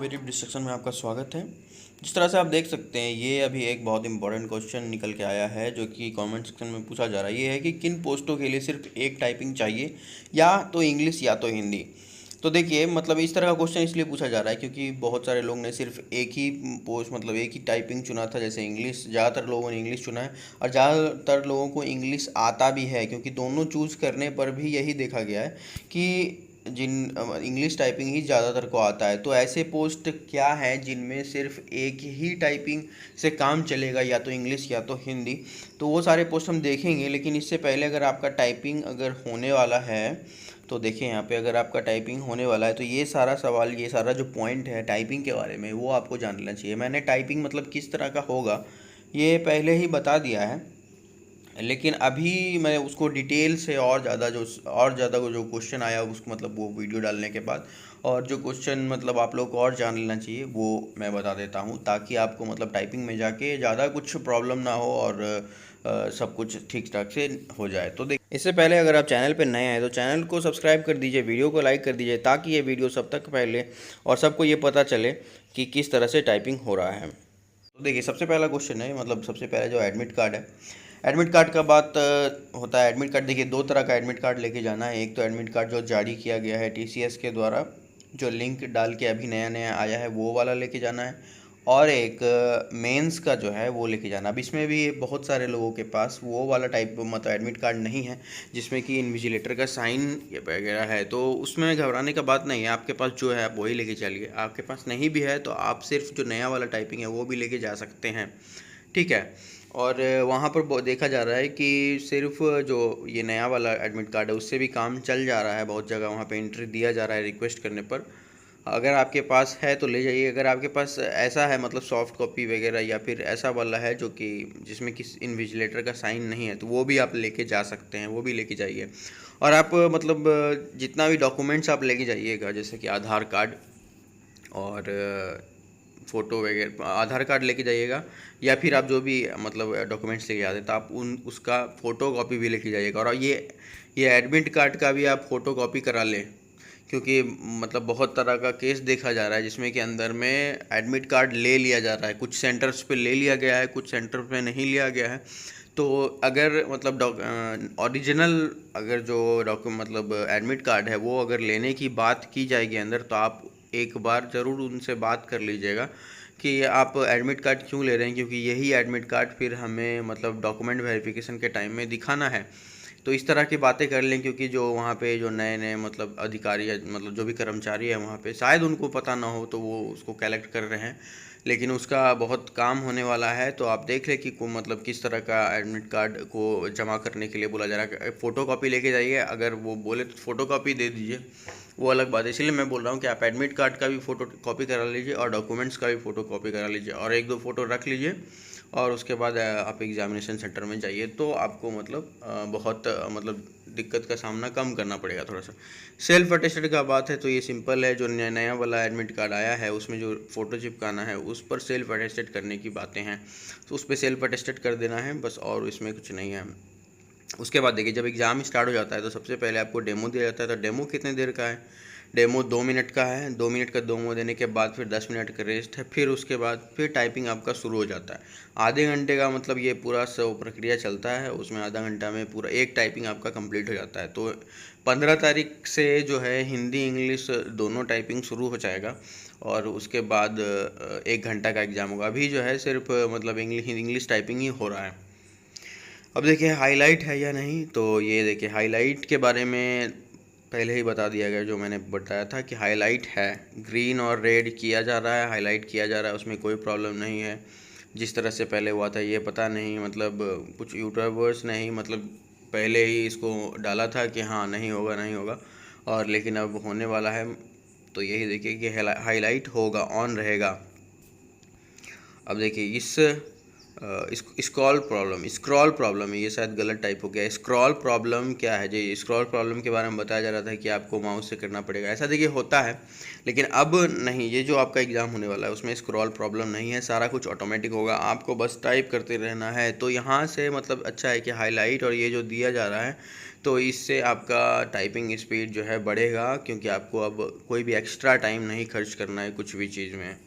Innovative discussion में आपका स्वागत है। जिस तरह से आप देख सकते हैं, ये अभी एक बहुत इंपॉर्टेंट क्वेश्चन निकल के आया है जो कि कमेंट सेक्शन में पूछा जा रहा है। ये है कि किन पोस्टों के लिए सिर्फ एक टाइपिंग चाहिए, या तो इंग्लिश या तो हिंदी। तो देखिए, मतलब इस तरह का क्वेश्चन इसलिए पूछा जा रहा है क्योंकि बहुत सारे लोग ने सिर्फ एक ही पोस्ट, मतलब एक ही टाइपिंग चुना था, जैसे इंग्लिश। ज़्यादातर लोगों ने इंग्लिश चुना है और ज़्यादातर लोगों को इंग्लिश आता भी है, क्योंकि दोनों चूज़ करने पर भी यही देखा गया है कि जिन इंग्लिश टाइपिंग ही ज़्यादातर को आता है। तो ऐसे पोस्ट क्या हैं जिनमें सिर्फ एक ही टाइपिंग से काम चलेगा, या तो इंग्लिश या तो हिंदी। तो वो सारे पोस्ट हम देखेंगे, लेकिन इससे पहले अगर आपका टाइपिंग अगर होने वाला है तो देखिए यहाँ पे, अगर आपका टाइपिंग होने वाला है तो ये सारा सवाल, ये सारा जो पॉइंट है टाइपिंग के बारे में, वो आपको जान लेना चाहिए। मैंने टाइपिंग मतलब किस तरह का होगा ये पहले ही बता दिया है, लेकिन अभी मैं उसको डिटेल से और ज़्यादा जो क्वेश्चन आया उसको, मतलब वो वीडियो डालने के बाद, और जो क्वेश्चन मतलब आप लोग को और जान लेना चाहिए वो मैं बता देता हूँ, ताकि आपको मतलब टाइपिंग में जाके ज़्यादा कुछ प्रॉब्लम ना हो और सब कुछ ठीक ठाक से हो जाए। तो देख, इससे पहले अगर आप चैनल पर नए हैं तो चैनल को सब्सक्राइब कर दीजिए, वीडियो को लाइक कर दीजिए, ताकि ये वीडियो सब तक फैले और सबको ये पता चले कि किस तरह से टाइपिंग हो रहा है। तो देखिए, सबसे पहला क्वेश्चन है, मतलब सबसे पहला जो एडमिट कार्ड है, एडमिट कार्ड का बात होता है। एडमिट कार्ड देखिए, दो तरह का एडमिट कार्ड लेके जाना है। एक तो एडमिट कार्ड जो जारी किया गया है टीसीएस के द्वारा, जो लिंक डाल के अभी नया नया आया है, वो वाला लेके जाना है। और एक मेंस का जो है वो लेके जाना। अब इसमें भी बहुत सारे लोगों के पास वो वाला टाइप मतलब एडमिट कार्ड नहीं है जिसमें कि इन्विजिलेटर का साइन वगैरह है, तो उसमें घबराने का बात नहीं है। आपके पास जो है आप वही लेके चलिए। आपके पास नहीं भी है तो आप सिर्फ जो नया वाला टाइपिंग है वो भी लेके जा सकते हैं, ठीक है। और वहाँ पर देखा जा रहा है कि सिर्फ जो ये नया वाला एडमिट कार्ड है उससे भी काम चल जा रहा है। बहुत जगह वहाँ पे एंट्री दिया जा रहा है रिक्वेस्ट करने पर। अगर आपके पास है तो ले जाइए। अगर आपके पास ऐसा है, मतलब सॉफ्ट कॉपी वगैरह, या फिर ऐसा वाला है जो कि जिसमें किसी इन्विजिलेटर का साइन नहीं है, तो वो भी आप लेके जा सकते हैं, वो भी लेके जाइए। और आप मतलब जितना भी डॉक्यूमेंट्स आप लेके जाइएगा, जैसे कि आधार कार्ड और फ़ोटो वगैरह, आधार कार्ड लेके जाइएगा, या फिर आप जो भी मतलब डॉक्यूमेंट्स लेके जाते हैं तो आप उन उसका फ़ोटो कॉपी भी लेके जाइएगा। और ये एडमिट कार्ड का भी आप फ़ोटो कॉपी करा लें, क्योंकि मतलब बहुत तरह का केस देखा जा रहा है जिसमें कि अंदर में एडमिट कार्ड ले लिया जा रहा है। कुछ सेंटर्स पे ले लिया गया है, कुछ सेंटर पे नहीं लिया गया है। तो अगर मतलब ओरिजिनल, अगर जो मतलब एडमिट कार्ड है वो अगर लेने की बात की जाएगी अंदर, तो आप एक बार ज़रूर उनसे बात कर लीजिएगा कि आप एडमिट कार्ड क्यों ले रहे हैं, क्योंकि यही एडमिट कार्ड फिर हमें मतलब डॉक्यूमेंट वेरिफिकेशन के टाइम में दिखाना है। तो इस तरह की बातें कर लें, क्योंकि जो वहाँ पे जो नए नए मतलब अधिकारी या मतलब जो भी कर्मचारी है वहाँ पे, शायद उनको पता ना हो तो वो उसको कलेक्ट कर रहे हैं, लेकिन उसका बहुत काम होने वाला है। तो आप देख लें कि मतलब किस तरह का एडमिट कार्ड को जमा करने के लिए बोला जा रहा है। फ़ोटो कॉपी लेके जाइए, अगर वो बोले तो फ़ोटो कॉपी दे दीजिए, वो अलग बात है। इसलिए मैं बोल रहा हूँ कि आप एडमिट कार्ड का भी फ़ोटो कॉपी करा लीजिए और डॉक्यूमेंट्स का भी फ़ोटो कॉपी करा लीजिए, और एक दो फ़ोटो रख लीजिए, और उसके बाद आप एग्जामिनेशन सेंटर में जाइए। तो आपको मतलब बहुत मतलब दिक्कत का सामना कम करना पड़ेगा थोड़ा सा। सेल्फ अटेस्टेड का बात है तो ये सिंपल है। जो नया वाला एडमिट कार्ड आया है उसमें जो फ़ोटो चिपकाना है उस पर सेल्फ अटेस्टेड करने की बातें हैं, तो उस पर सेल्फ अटेस्टेड कर देना है बस, और इसमें कुछ नहीं है। उसके बाद देखिए, जब एग्ज़ाम स्टार्ट हो जाता है तो सबसे पहले आपको डेमो दिया जाता है। तो डेमो कितने देर का है? डेमो 2 मिनट का है। 2 मिनट का डेमो देने के बाद फिर 10 मिनट का रेस्ट है। फिर उसके बाद फिर टाइपिंग आपका शुरू हो जाता है। आधे घंटे का मतलब ये पूरा सब प्रक्रिया चलता है, उसमें आधा घंटा में पूरा एक टाइपिंग आपका कंप्लीट हो जाता है। तो 15 तारीख से जो है हिंदी इंग्लिश दोनों टाइपिंग शुरू हो जाएगा, और उसके बाद 1 घंटा का एग्ज़ाम होगा। अभी जो है सिर्फ मतलब इंग्लिश टाइपिंग ही हो रहा है। अब देखिए हाईलाइट है या नहीं, तो ये देखिए हाईलाइट के बारे में पहले ही बता दिया गया, जो मैंने बताया था कि हाईलाइट है, ग्रीन और रेड किया जा रहा है, हाईलाइट किया जा रहा है, उसमें कोई प्रॉब्लम नहीं है। जिस तरह से पहले हुआ था ये पता नहीं, मतलब कुछ यूट्यूबर्स ने ही मतलब पहले ही इसको डाला था कि हाँ नहीं होगा नहीं होगा, और लेकिन अब होने वाला है। तो यही देखिए कि हाईलाइट होगा, ऑन रहेगा। अब देखिए इस स्क्रॉल प्रॉब्लम है, ये शायद गलत टाइप हो गया। स्क्रॉल प्रॉब्लम क्या है जी? स्क्रॉल प्रॉब्लम के बारे में बताया जा रहा था कि आपको माउस से करना पड़ेगा, ऐसा देखिए होता है, लेकिन अब नहीं। ये जो आपका एग्ज़ाम होने वाला है उसमें स्क्रॉल प्रॉब्लम नहीं है, सारा कुछ ऑटोमेटिक होगा, आपको बस टाइप करते रहना है। तो यहाँ से मतलब अच्छा है कि हाईलाइट और ये जो दिया जा रहा है, तो इससे आपका टाइपिंग स्पीड जो है बढ़ेगा, क्योंकि आपको अब कोई भी एक्स्ट्रा टाइम नहीं खर्च करना है कुछ भी चीज़ में।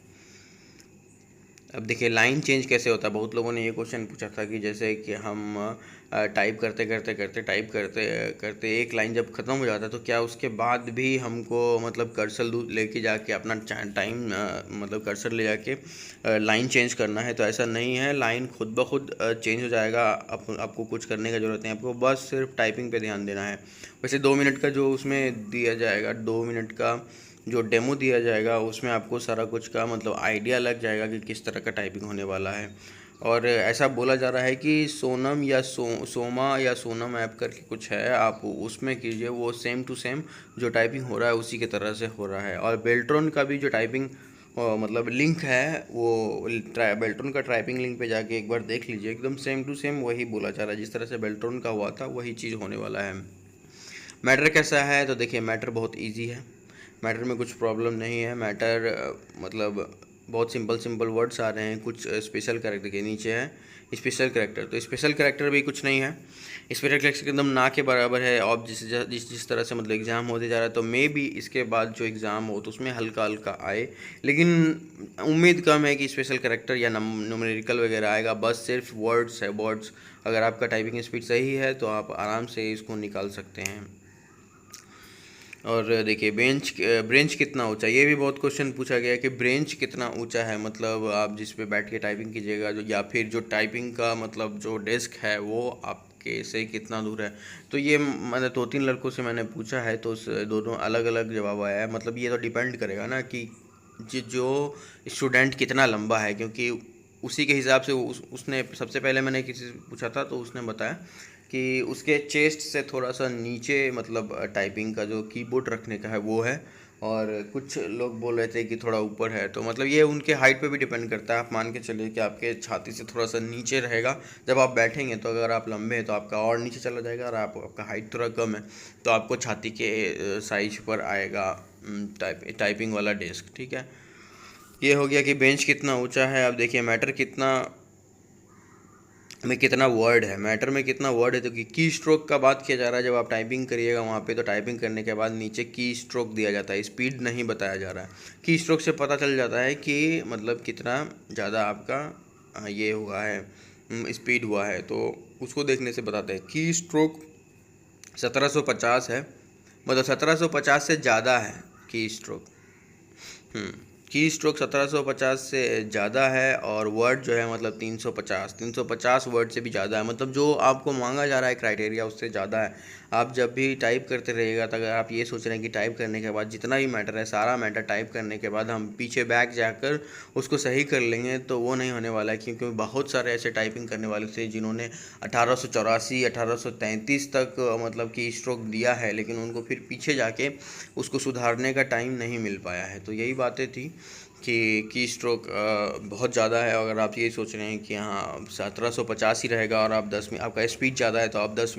अब देखिए लाइन चेंज कैसे होता है, बहुत लोगों ने ये क्वेश्चन पूछा था कि जैसे कि हम टाइप टाइप करते करते एक लाइन जब ख़त्म हो जाता है तो क्या उसके बाद भी हमको मतलब कर्सर लेके जाके अपना टाइम मतलब कर्सर ले जाके लाइन चेंज करना है? तो ऐसा नहीं है, लाइन खुद ब खुद चेंज हो जाएगा। आपको कुछ करने का ज़रूरत नहीं, आपको बस सिर्फ टाइपिंग पे ध्यान देना है। वैसे 2 मिनट का जो उसमें दिया जाएगा, 2 मिनट का जो डेमो दिया जाएगा उसमें आपको सारा कुछ का मतलब आइडिया लग जाएगा कि किस तरह का टाइपिंग होने वाला है। और ऐसा बोला जा रहा है कि सोनम या सोमा या सोनम ऐप करके कुछ है, आप उसमें कीजिए, वो सेम टू सेम जो टाइपिंग हो रहा है उसी के तरह से हो रहा है। और बेल्ट्रॉन का भी जो टाइपिंग मतलब लिंक है, वो बेल्ट्रॉन का टाइपिंग लिंक पे जाके एक बार देख लीजिए, एकदम सेम टू सेम वही बोला जा रहा है, जिस तरह से बेल्ट्रॉन का हुआ था वही चीज़ होने वाला है। मैटर कैसा है? तो देखिए मैटर बहुत इजी है, मैटर में कुछ प्रॉब्लम नहीं है। मैटर मतलब बहुत सिंपल सिंपल वर्ड्स आ रहे हैं, कुछ स्पेशल कैरेक्टर के नीचे है स्पेशल कैरेक्टर, तो स्पेशल कैरेक्टर भी कुछ नहीं है, स्पेशल कैरेक्टर एकदम ना के बराबर है। और जिस तरह से मतलब एग्ज़ाम होते जा रहा है, तो मे बी इसके बाद जो एग्ज़ाम हो तो उसमें हल्का हल्का आए, लेकिन उम्मीद कम है कि स्पेशल कैरेक्टर या न्यूमेरिकल वगैरह आएगा। बस सिर्फ वर्ड्स है, वर्ड्स। अगर आपका टाइपिंग स्पीड सही है तो आप आराम से इसको निकाल सकते हैं। और देखिए ब्रेंच कितना ऊंचा, ये भी बहुत क्वेश्चन पूछा गया है कि ब्रेंच कितना ऊंचा है, मतलब आप जिस पे बैठ के टाइपिंग कीजिएगा, जो या फिर जो टाइपिंग का मतलब जो डेस्क है वो आपके से कितना दूर है। तो ये मैंने 2-3 लड़कों से मैंने पूछा है, तो दोनों अलग अलग जवाब आया है। मतलब ये तो डिपेंड करेगा ना कि जो स्टूडेंट कितना लंबा है, क्योंकि उसी के हिसाब से उसने सबसे पहले मैंने किसी से पूछा था तो उसने बताया कि उसके चेस्ट से थोड़ा सा नीचे मतलब टाइपिंग का जो कीबोर्ड रखने का है वो है, और कुछ लोग बोल रहे थे कि थोड़ा ऊपर है। तो मतलब ये उनके हाइट पे भी डिपेंड करता है। आप मान के चलिए कि आपके छाती से थोड़ा सा नीचे रहेगा जब आप बैठेंगे, तो अगर आप लंबे हैं तो आपका और नीचे चला जाएगा, और आपका हाइट थोड़ा कम है तो आपको छाती के साइज पर आएगा टाइपिंग वाला डेस्क। ठीक है, ये हो गया कि बेंच कितना ऊंचा है। अब देखिए मैटर कितना वर्ड है, मैटर में कितना वर्ड है। तो की स्ट्रोक का बात किया जा रहा है, जब आप टाइपिंग करिएगा वहाँ पे, तो टाइपिंग करने के बाद नीचे की स्ट्रोक दिया जाता है, स्पीड नहीं बताया जा रहा है। की स्ट्रोक से पता चल जाता है कि मतलब कितना ज़्यादा आपका ये हुआ है, स्पीड हुआ है, तो उसको देखने से बताते हैं। की स्ट्रोक 1750 है, मतलब 1750 से ज़्यादा है की स्ट्रोक। की स्ट्रोक 1750 से ज़्यादा है, और वर्ड जो है मतलब 350 वर्ड से भी ज़्यादा है, मतलब जो आपको मांगा जा रहा है क्राइटेरिया उससे ज़्यादा है। आप जब भी टाइप करते रहिएगा, तो अगर आप ये सोच रहे हैं कि टाइप करने के बाद जितना भी मैटर है सारा मैटर टाइप करने के बाद हम पीछे बैक जाकर उसको सही कर लेंगे, तो वो नहीं होने वाला है। क्योंकि बहुत सारे ऐसे टाइपिंग करने वाले थे जिन्होंने 1884 1833 तक मतलब कि स्ट्रोक दिया है, लेकिन उनको फिर पीछे जाके उसको सुधारने का टाइम नहीं मिल पाया है। तो यही बातें थी कि की स्ट्रोक बहुत ज़्यादा है। अगर आप ये सोच रहे हैं कि हाँ 1750 ही रहेगा और आप आपका स्पीड ज़्यादा है, तो आप 10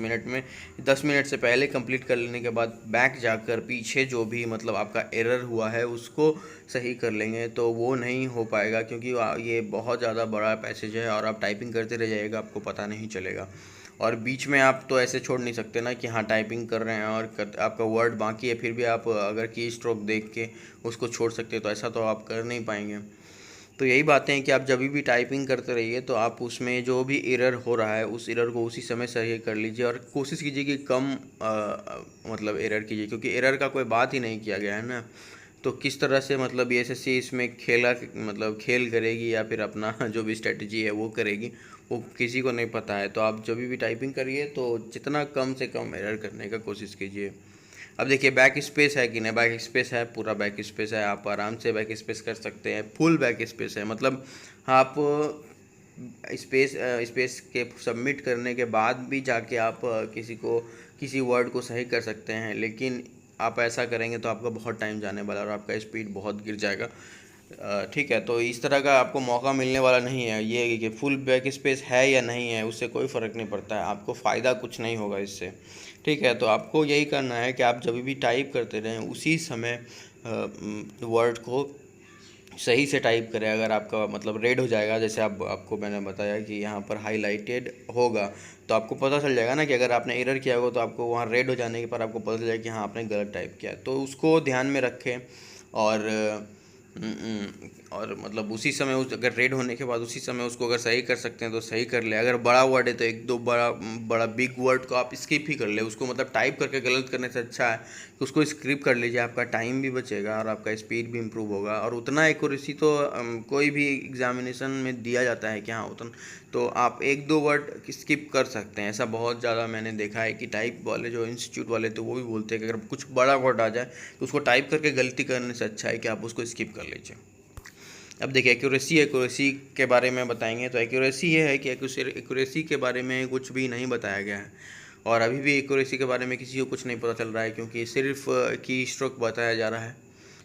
मिनट से पहले कंप्लीट कर लेने के बाद बैक जाकर पीछे जो भी मतलब आपका एरर हुआ है उसको सही कर लेंगे, तो वो नहीं हो पाएगा, क्योंकि ये बहुत ज़्यादा बड़ा पैसेज है और आप टाइपिंग करते रह जाइएगा, आपको पता नहीं चलेगा। और बीच में आप तो ऐसे छोड़ नहीं सकते ना कि हाँ टाइपिंग कर रहे हैं और आपका वर्ड बाकी है, फिर भी आप अगर की स्ट्रोक देख के उसको छोड़ सकते हैं, तो ऐसा तो आप कर नहीं पाएंगे। तो यही बातें हैं कि आप जब भी टाइपिंग करते रहिए, तो आप उसमें जो भी एरर हो रहा है उस एरर को उसी समय सही कर लीजिए, और कोशिश कीजिए कि कम मतलब एरर कीजिए, क्योंकि एरर का कोई बात ही नहीं किया गया है ना। तो किस तरह से मतलब एसएससी इसमें मतलब खेल करेगी या फिर अपना जो भी स्ट्रेटजी है वो करेगी, वो किसी को नहीं पता है। तो आप जब भी टाइपिंग करिए तो जितना कम से कम एरर करने का कोशिश कीजिए। अब देखिए बैक स्पेस है कि नहीं, बैक स्पेस है, पूरा बैक स्पेस है, आप आराम से बैक स्पेस कर सकते हैं, फुल बैक स्पेस है। मतलब आप स्पेस के सबमिट करने के बाद भी जाके आप किसी वर्ड को सही कर सकते हैं, लेकिन आप ऐसा करेंगे तो आपका बहुत टाइम जाने वाला है और आपका स्पीड बहुत गिर जाएगा। ठीक है, तो इस तरह का आपको मौका मिलने वाला नहीं है। ये कि फुल बैक स्पेस है या नहीं है उससे कोई फ़र्क नहीं पड़ता है, आपको फ़ायदा कुछ नहीं होगा इससे। ठीक है, तो आपको यही करना है कि आप जब भी टाइप करते रहें उसी समय वर्ड को सही से टाइप करें। अगर आपका मतलब रेड हो जाएगा, जैसे आपको मैंने बताया कि यहाँ पर हाईलाइटेड होगा, तो आपको पता चल जाएगा ना कि अगर आपने एरर किया होगा तो आपको वहाँ रेड हो जाने के पर आपको पता चल जाएगा कि हाँ आपने गलत टाइप किया है। तो उसको ध्यान में रखें और और मतलब उसी समय उस अगर रेड होने के बाद उसी समय उसको अगर सही कर सकते हैं तो सही कर ले। अगर बड़ा वर्ड है तो एक दो बड़ा बड़ा बिग वर्ड को आप स्किप ही कर ले, उसको मतलब टाइप करके गलत करने से अच्छा है कि उसको स्किप कर लीजिए। आपका टाइम भी बचेगा और आपका स्पीड भी इम्प्रूव होगा। और उतना एक्यूरेसी तो कोई भी एग्जामिनेशन में दिया जाता है कि हाँ उतना, तो आप एक दो वर्ड स्किप कर सकते हैं। ऐसा बहुत ज़्यादा मैंने देखा है कि टाइप वाले जो इंस्टीट्यूट वाले थे वो भी बोलते हैं कि अगर कुछ बड़ा वर्ड आ जाए तो उसको टाइप करके गलती करने से अच्छा है कि आप उसको स्किप कर लीजिए। अब देखिए एक्यूरेसी के बारे में बताएंगे, तो एक्यूरेसी ये है कि एक्यूरेसी के बारे में कुछ भी नहीं बताया गया है और अभी भी एक्यूरेसी के बारे में किसी को कुछ नहीं पता चल रहा है, क्योंकि सिर्फ की स्ट्रोक बताया जा रहा है,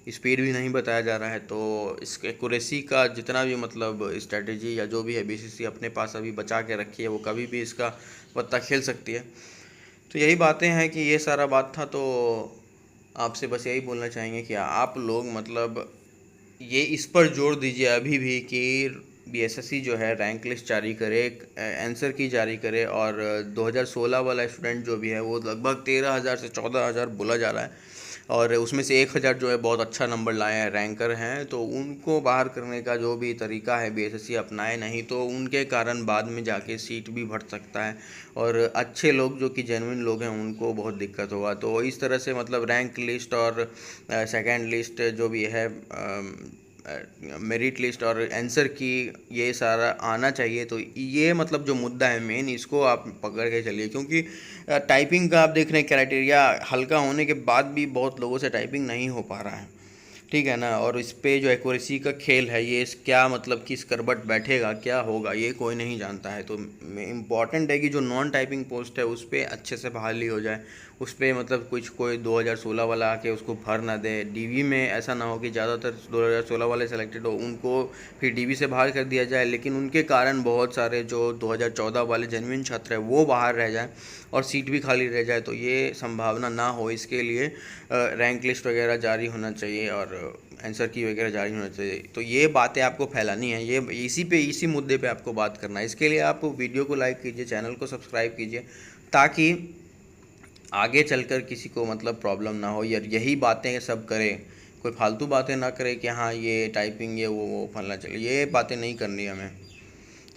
स्पीड भी नहीं बताया जा रहा है। तो इस एक्यूरेसी का जितना भी मतलब स्ट्रेटजी या जो भी है बीसीसी अपने पास अभी बचा के रखी है, वो कभी भी इसका पत्ता खेल सकती है। तो यही बातें हैं कि ये सारा बात था। तो आपसे बस यही बोलना चाहेंगे कि आप लोग मतलब ये इस पर जोर दीजिए अभी भी कि बीएसएससी जो है रैंक लिस्ट जारी करे, आंसर की जारी करे। और 2016 वाला स्टूडेंट जो भी है वो लगभग 13,000 से 14,000 बोला जा रहा है और उसमें से 1,000 जो है बहुत अच्छा नंबर लाए हैं, रैंकर हैं। तो उनको बाहर करने का जो भी तरीका है बीएसएससी अपनाए, नहीं तो उनके कारण बाद में जाके सीट भी बढ़ सकता है और अच्छे लोग जो कि जेन्युइन लोग हैं उनको बहुत दिक्कत होगा। तो इस तरह से मतलब रैंक लिस्ट और सेकंड लिस्ट जो भी है, मेरिट लिस्ट और आंसर की, ये सारा आना चाहिए। तो ये मतलब जो मुद्दा है मेन, इसको आप पकड़ के चलिए, क्योंकि टाइपिंग का आप देख रहे हैं क्राइटेरिया हल्का होने के बाद भी बहुत लोगों से टाइपिंग नहीं हो पा रहा है। ठीक है ना, और इस पे जो एक्यूरेसी का खेल है ये क्या मतलब किस करबट बैठेगा क्या होगा ये कोई नहीं जानता है। तो इम्पॉर्टेंट है कि जो नॉन टाइपिंग पोस्ट है उस पर अच्छे से बहाली हो जाए, उस पर मतलब कुछ कोई 2016 वाला आके उसको भर ना दे। डीवी में ऐसा ना हो कि ज़्यादातर 2016 वाले सेलेक्टेड हो उनको फिर डीवी से बाहर कर दिया जाए, लेकिन उनके कारण बहुत सारे जो 2014 वाले जेन्युइन छात्र हैं वो बाहर रह जाए और सीट भी खाली रह जाए। तो ये संभावना ना हो, इसके लिए रैंक लिस्ट वगैरह जारी होना चाहिए और आंसर की वगैरह जारी होना चाहिए। तो ये बातें आपको फैलानी है, ये इसी मुद्दे पे आपको बात करना है। इसके लिए आप वीडियो को लाइक कीजिए, चैनल को सब्सक्राइब कीजिए, ताकि आगे चलकर किसी को मतलब प्रॉब्लम ना हो। यार यही बातें सब करें, कोई फालतू बातें ना करें कि हाँ ये टाइपिंग ये वो फलना चाहिए, ये बातें नहीं करनी हमें।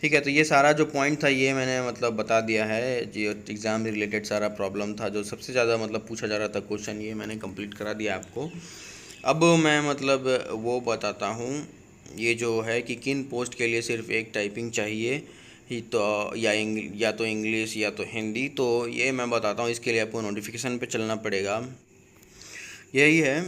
ठीक है, तो ये सारा जो पॉइंट था ये मैंने मतलब बता दिया है, जो एग्ज़ाम रिलेटेड सारा प्रॉब्लम था, जो सबसे ज़्यादा मतलब पूछा जा रहा था क्वेश्चन, ये मैंने कंप्लीट करा दिया आपको। अब मैं मतलब वो बताता हूँ, ये जो है कि किन पोस्ट के लिए सिर्फ एक टाइपिंग चाहिए ही, तो या तो इंग्लिश या तो हिंदी। तो ये मैं बताता हूँ, इसके लिए आपको नोटिफिकेशन पे चलना पड़ेगा। यही है,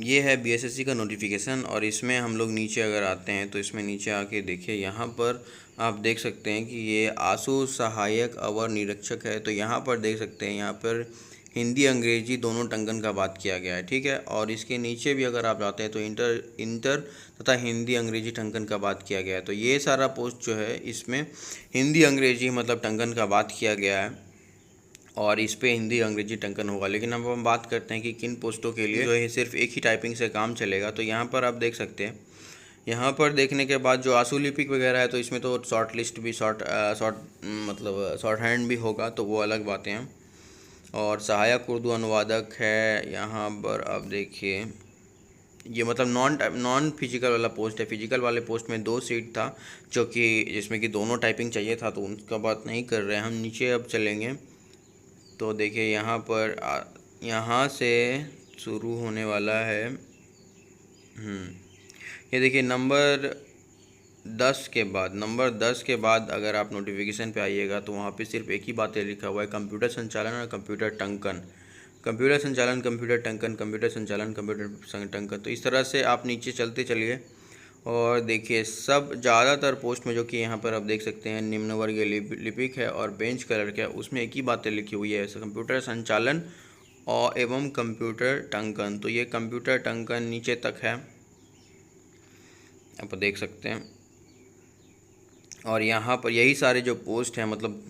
ये है बीएसएससी का नोटिफिकेशन। और इसमें हम लोग नीचे अगर आते हैं तो इसमें नीचे आके देखिए, यहाँ पर आप देख सकते हैं कि ये आशु सहायक अवर निरीक्षक है। तो यहाँ पर देख सकते हैं, यहाँ पर हिंदी अंग्रेजी दोनों टंकन का बात किया गया है। ठीक है, और इसके नीचे भी अगर आप जाते हैं तो इंटर तथा हिंदी अंग्रेजी टंकन का बात किया गया है। तो ये सारा पोस्ट जो है इसमें हिंदी अंग्रेजी मतलब टंकन का बात किया गया है और इस पे हिंदी अंग्रेजी टंकन होगा। लेकिन अब हम बात करते हैं कि किन पोस्टों के लिए जो है सिर्फ एक ही टाइपिंग से काम चलेगा। तो यहाँ पर आप देख सकते हैं, यहाँ पर देखने के बाद जो आशु लिपिक वगैरह है तो इसमें तो शॉर्ट लिस्ट भी शॉर्ट मतलब शॉर्ट हैंड भी होगा, तो वो अलग बातें हैं। और सहायक उर्दू अनुवादक है यहाँ पर आप देखिए, ये मतलब नॉन फिजिकल वाला पोस्ट है। फिजिकल वाले पोस्ट में 2 सीट था जो कि जिसमें कि दोनों टाइपिंग चाहिए था, तो उनका बात नहीं कर रहे हैं हम। नीचे अब चलेंगे तो देखिए यहाँ पर यहाँ से शुरू होने वाला है। ये देखिए नंबर 10 के बाद अगर आप नोटिफिकेशन पे आइएगा तो वहाँ पे सिर्फ एक ही बात लिखा हुआ है, कंप्यूटर संचालन और कंप्यूटर टंकन। कंप्यूटर संचालन, कंप्यूटर टंकन, कंप्यूटर संचालन, कंप्यूटर टंकन। तो इस तरह से आप नीचे चलते चलिए और देखिए सब ज़्यादातर पोस्ट में जो कि यहाँ पर आप देख सकते हैं निम्न वर्गीय लिपिक है और बेंच क्लर्क है, उसमें एक ही बातें लिखी हुई है, कंप्यूटर संचालन और एवं कंप्यूटर टंकन। तो ये कंप्यूटर टंकन नीचे तक है। आप देख सकते हैं। और यहाँ पर यही सारे जो पोस्ट हैं, मतलब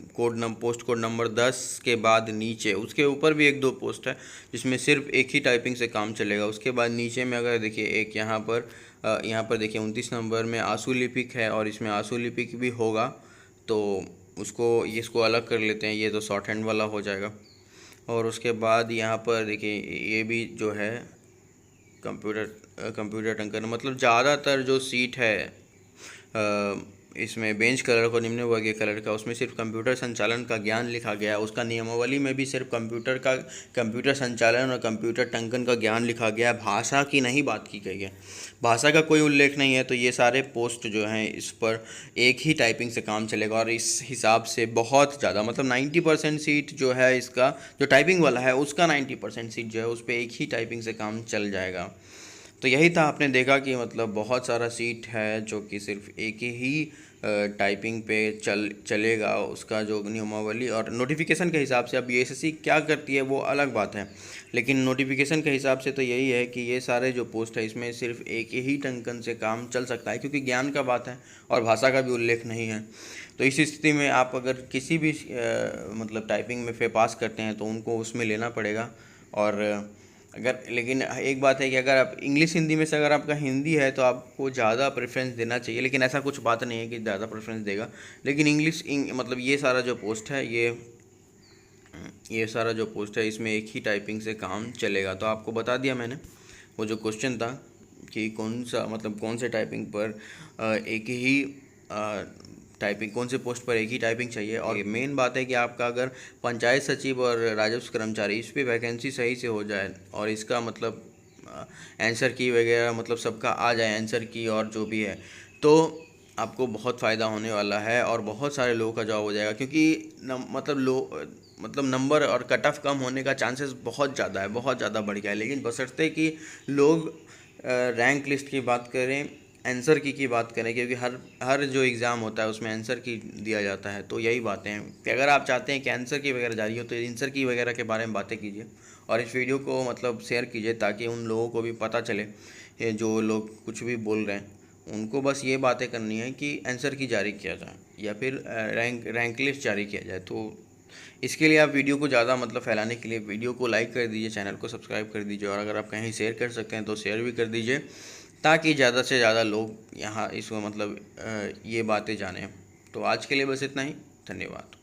पोस्ट कोड नंबर 10 के बाद नीचे उसके ऊपर भी एक दो पोस्ट है जिसमें सिर्फ एक ही टाइपिंग से काम चलेगा। उसके बाद नीचे में अगर देखिए एक यहाँ पर देखिए 29 नंबर में आंसू लिपिक है और इसमें आंसू लिपिक भी होगा, तो इसको अलग कर लेते हैं, ये तो शॉर्ट हैंड वाला हो जाएगा। और उसके बाद यहाँ पर देखिए ये भी जो है कंप्यूटर टंकर, मतलब ज़्यादातर जो सीट है इसमें बेंच कलर को निम्न वर्गीय कलर का, उसमें सिर्फ कंप्यूटर संचालन का ज्ञान लिखा गया है। उसका नियमावली में भी सिर्फ कंप्यूटर संचालन और कंप्यूटर टंकन का ज्ञान लिखा गया है, भाषा की नहीं बात की गई है, भाषा का कोई उल्लेख नहीं है। तो ये सारे पोस्ट जो हैं इस पर एक ही टाइपिंग से काम चलेगा और इस हिसाब से बहुत ज़्यादा, मतलब 90% सीट जो है इसका, जो टाइपिंग वाला है उसका 90% सीट जो है उस पर एक ही टाइपिंग से काम चल जाएगा। तो यही था, आपने देखा कि मतलब बहुत सारा सीट है जो कि सिर्फ एक ही टाइपिंग पे चलेगा, उसका जो नियमावली और नोटिफिकेशन के हिसाब से। अब यूएसएससी क्या करती है वो अलग बात है, लेकिन नोटिफिकेशन के हिसाब से तो यही है कि ये सारे जो पोस्ट है इसमें सिर्फ एक ही टंकन से काम चल सकता है, क्योंकि ज्ञान का बात है और भाषा का भी उल्लेख नहीं है। तो इस स्थिति में आप अगर किसी भी मतलब टाइपिंग में पास करते हैं तो उनको उसमें लेना पड़ेगा। और अगर, लेकिन एक बात है कि अगर आप इंग्लिश हिंदी में से अगर आपका हिंदी है तो आपको ज़्यादा प्रेफरेंस देना चाहिए, लेकिन ऐसा कुछ बात नहीं है कि ज़्यादा प्रेफरेंस देगा। लेकिन मतलब ये सारा जो पोस्ट है ये सारा जो पोस्ट है इसमें एक ही टाइपिंग से काम चलेगा। तो आपको बता दिया मैंने वो जो क्वेश्चन था कि कौन से टाइपिंग पर एक ही टाइपिंग, कौन से पोस्ट पर एक ही टाइपिंग चाहिए। और मेन बात है कि आपका अगर पंचायत सचिव और राजस्व कर्मचारी इस पर वैकेंसी सही से हो जाए और इसका मतलब आंसर की वगैरह मतलब सबका आ जाए आंसर की और जो भी है, तो आपको बहुत फ़ायदा होने वाला है और बहुत सारे लोगों का जॉब हो जाएगा। क्योंकि मतलब नंबर और कट ऑफ कम होने का चांसेस बहुत ज़्यादा है, बहुत ज़्यादा बढ़ गया है। लेकिन बशर्ते कि लोग रैंक लिस्ट की बात करें, आंसर की बात करें, क्योंकि हर जो एग्ज़ाम होता है उसमें आंसर की दिया जाता है। तो यही बातें हैं कि अगर आप चाहते हैं कि आंसर की वगैरह जारी हो तो आंसर की वगैरह के बारे में बातें कीजिए और इस वीडियो को मतलब शेयर कीजिए, ताकि उन लोगों को भी पता चले, ये जो लोग कुछ भी बोल रहे हैं उनको बस ये बातें करनी है कि आंसर की जारी किया जाए या फिर रैंक लिस्ट जारी किया जाए। तो इसके लिए आप वीडियो को ज़्यादा मतलब फैलाने के लिए वीडियो को लाइक कर दीजिए, चैनल को सब्सक्राइब कर दीजिए और अगर आप कहीं शेयर कर सकते हैं तो शेयर भी कर दीजिए, ताकि ज़्यादा से ज़्यादा लोग यहाँ इसको मतलब ये बातें जानें। तो आज के लिए बस इतना ही, धन्यवाद।